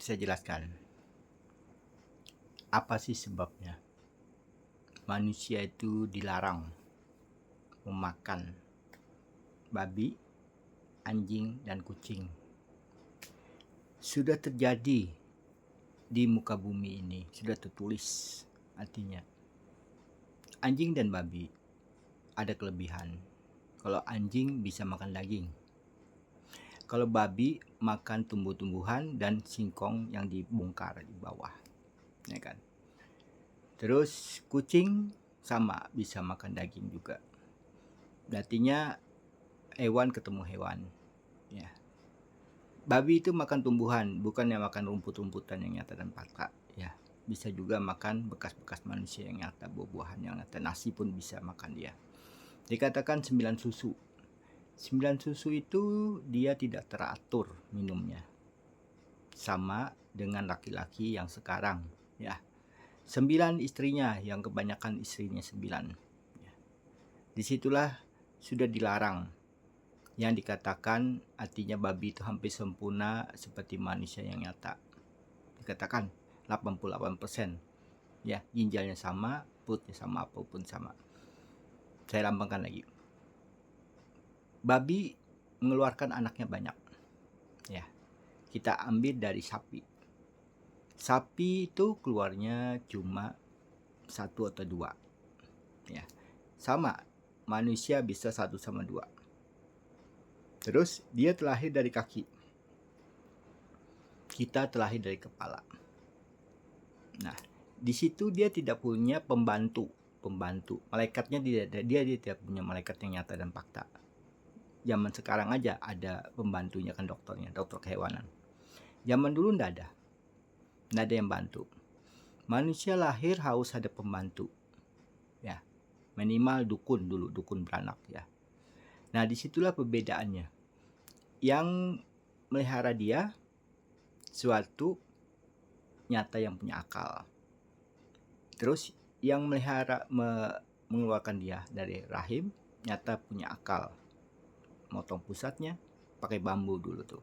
Saya jelaskan. Apa sih sebabnya? Manusia itu dilarang memakan babi, anjing, dan kucing. Sudah terjadi di muka bumi ini, sudah tertulis. Artinya, anjing dan babi ada kelebihan. Kalau anjing bisa makan daging. Kalau babi makan tumbuh-tumbuhan dan singkong yang dibongkar di bawah. Ya kan? Terus kucing sama bisa makan daging juga. Artinya hewan ketemu hewan. Ya. Babi itu makan tumbuhan, bukan yang makan rumput-rumputan yang nyata dan fakta. Ya. Bisa juga makan bekas-bekas manusia yang nyata, buah-buahan yang nyata. Nasi pun bisa makan dia. Dikatakan 9 susu. 9 susu itu dia tidak teratur minumnya. Sama dengan laki-laki yang sekarang. Ya. 9 istrinya, yang kebanyakan istrinya 9. Ya. Disitulah sudah dilarang. Yang dikatakan artinya babi itu hampir sempurna seperti manusia yang nyata. Dikatakan 88%. Ya, ginjalnya sama, perutnya sama, apapun sama. Saya lambangkan lagi. Babi mengeluarkan anaknya banyak. Ya. Kita ambil dari sapi. Sapi itu keluarnya cuma 1 atau 2. Ya. Sama, manusia bisa 1 sama 2. Terus dia terlahir dari kaki. Kita terlahir dari kepala. Nah, di situ dia tidak punya pembantu. Malaikatnya dia tidak punya malaikat yang nyata dan fakta. Zaman sekarang aja ada pembantunya kan, dokter kehewanan. Zaman dulu nggak ada yang bantu. Manusia lahir harus ada pembantu. Ya, minimal dukun dulu, dukun beranak ya. Nah, disitulah perbedaannya. Yang melihara dia suatu nyata yang punya akal. Terus yang melihara mengeluarkan dia dari rahim nyata punya akal. Motong pusatnya pakai bambu dulu tuh.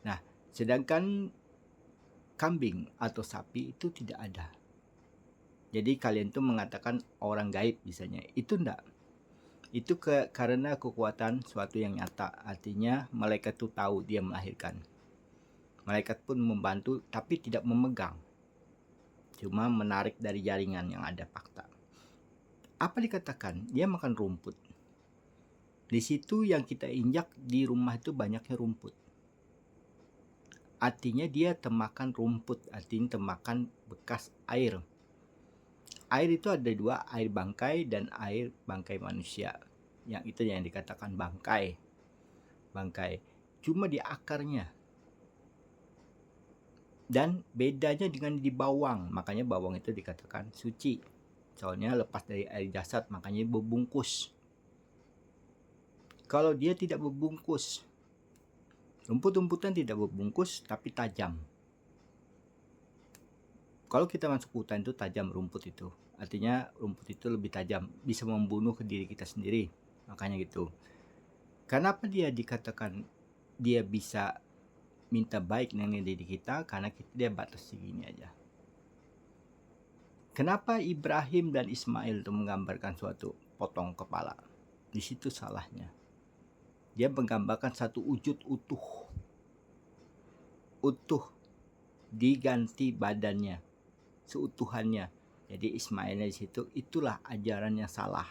Nah, sedangkan kambing atau sapi itu tidak ada. Jadi kalian tuh mengatakan orang gaib misalnya, itu enggak. Itu karena kekuatan suatu yang nyata. Artinya malaikat tuh tahu dia melahirkan. Malaikat pun membantu tapi tidak memegang. Cuma menarik dari jaringan yang ada fakta. Apa dikatakan? Dia makan rumput. Di situ yang kita injak di rumah itu banyaknya rumput. Artinya dia termakan rumput, artinya termakan bekas air. Air itu ada 2, air bangkai dan air bangkai manusia. Yang itu yang dikatakan bangkai. Cuma di akarnya. Dan bedanya dengan di bawang, makanya bawang itu dikatakan suci. Soalnya lepas dari air jasad, makanya berbungkus. Kalau dia tidak berbungkus, rumput-rumputan tidak berbungkus tapi tajam. Kalau kita masuk hutan itu tajam rumput itu. Artinya rumput itu lebih tajam, bisa membunuh ke diri kita sendiri. Makanya gitu. Kenapa dia dikatakan dia bisa minta baik dengan diri kita? Karena dia batas segini aja. Kenapa Ibrahim dan Ismail itu menggambarkan suatu potong kepala? Di situ salahnya. Dia menggambarkan satu wujud utuh diganti badannya seutuhannya. Jadi Ismailnya di situ, itulah ajaran yang salah.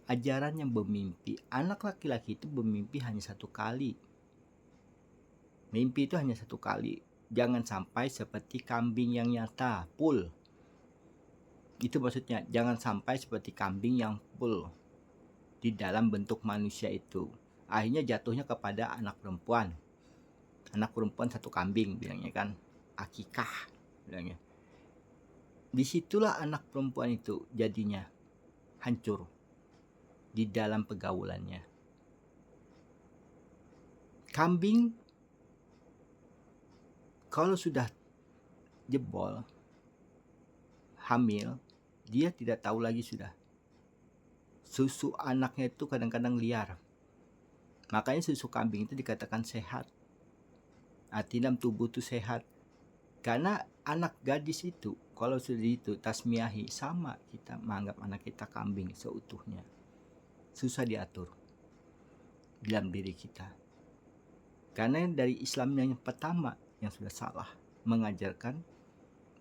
Ajaran yang bermimpi. Anak laki-laki itu bermimpi hanya 1 kali. Mimpi itu hanya 1 kali. Jangan sampai seperti kambing yang nyata, full. Itu maksudnya, jangan sampai seperti kambing yang full di dalam bentuk manusia itu. Akhirnya jatuhnya kepada anak perempuan. Anak perempuan 1 kambing bilangnya kan, akikah bilangnya. Disitulah anak perempuan itu jadinya hancur di dalam pergaulannya. Kambing kalau sudah jebol, hamil, dia tidak tahu lagi sudah. Susu anaknya itu kadang-kadang liar. Makanya susu kambing itu dikatakan sehat. Artinya dalam tubuh itu sehat. Karena anak gadis itu kalau sudah itu tasmiahi, sama kita menganggap anak kita kambing seutuhnya. Susah diatur dalam diri kita. Karena dari Islam yang pertama yang sudah salah mengajarkan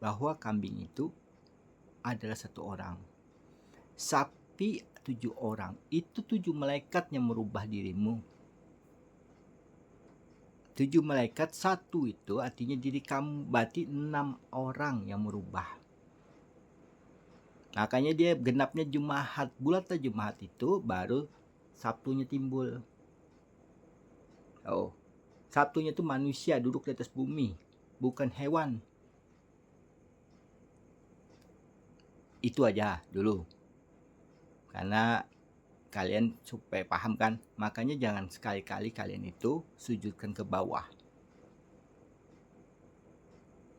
bahwa kambing itu adalah satu orang. Sapi 7 orang. Itu 7 malaikat yang merubah dirimu. 7 malaikat, satu itu artinya diri kamu, berarti 6 orang yang merubah. Makanya dia genapnya Jumaat, bulan Jumaat itu baru Sabtunya timbul. Oh, Sabtunya itu manusia duduk di atas bumi, bukan hewan. Itu aja dulu. Karena kalian supaya paham kan, makanya jangan sekali-kali kalian itu sujudkan ke bawah.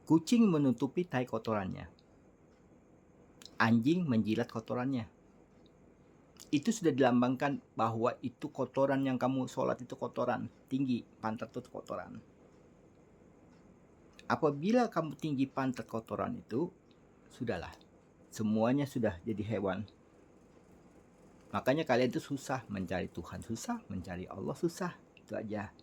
Kucing menutupi tai kotorannya, anjing menjilat kotorannya. Itu sudah dilambangkan bahwa itu kotoran yang kamu sholat itu kotoran tinggi, pantat itu kotoran. Apabila kamu tinggi pantat kotoran itu, sudahlah, semuanya sudah jadi hewan. Makanya kalian itu susah mencari Tuhan, susah mencari Allah, susah. Itu aja.